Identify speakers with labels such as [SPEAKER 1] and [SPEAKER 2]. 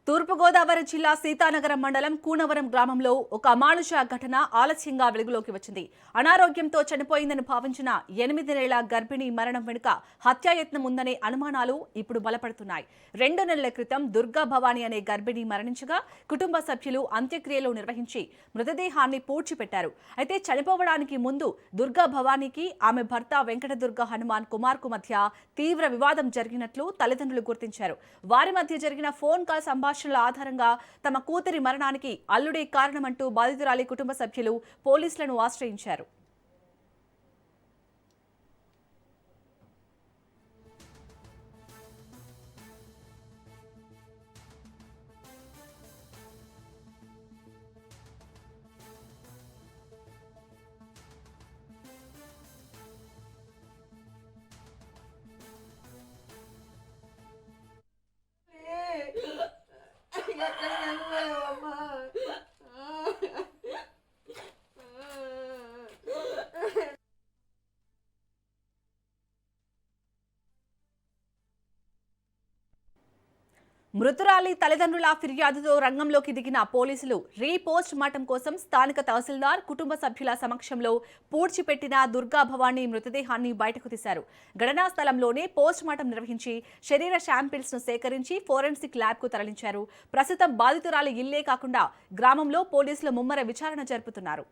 [SPEAKER 1] తూర్పుగోదావరి జిల్లా సీతానగరం మండలం కూనవరం గ్రామంలో ఒక అమానుష ఘటన ఆలస్యంగా వెలుగులోకి వచ్చింది. అనారోగ్యంతో చనిపోయిందని భావించిన 8 నెలల గర్భిణీ మరణం వెనుక హత్యాయత్నం ఉందనే అనుమానాలు ఇప్పుడు బలపడుతున్నాయి. 2 నెలల క్రితం దుర్గా భవానీ అనే గర్భిణీ మరణించగా కుటుంబ సభ్యులు అంత్యక్రియలు నిర్వహించి మృతదేహాన్ని పూడ్చిపెట్టారు. అయితే చనిపోవడానికి ముందు దుర్గా భవానీకి ఆమె భర్త వెంకటదుర్గ హనుమాన్ కుమార్కు మధ్య తీవ్ర వివాదం జరిగినట్లు తల్లిదండ్రులు గుర్తించారు. వారి మధ్య జరిగిన ఫోన్ కాల్ సంభాషణల ఆధారంగా తమ కూతురి మరణానికి అల్లుడే కారణమంటూ బాధితురాలి కుటుంబ సభ్యులు పోలీసులను ఆశ్రయించారు. మృతురాలి తల్లిదండ్రుల ఫిర్యాదుతో రంగంలోకి దిగిన పోలీసులు రీపోస్ట్ మార్టం కోసం స్థానిక తహసీల్దార్ కుటుంబ సభ్యుల సమక్షంలో పూడ్చిపెట్టిన దుర్గా భవానీ మృతదేహాన్ని బయటకు తీశారు. ఘటనా స్థలంలోనే పోస్ట్ మార్టం నిర్వహించి శరీర శాంపిల్స్ ను సేకరించి ఫోరెన్సిక్ ల్యాబ్ కు తరలించారు. ప్రస్తుతం బాధితురాలి ఇల్లే కాకుండా గ్రామంలో పోలీసులు ముమ్మర విచారణ జరుపుతున్నారు.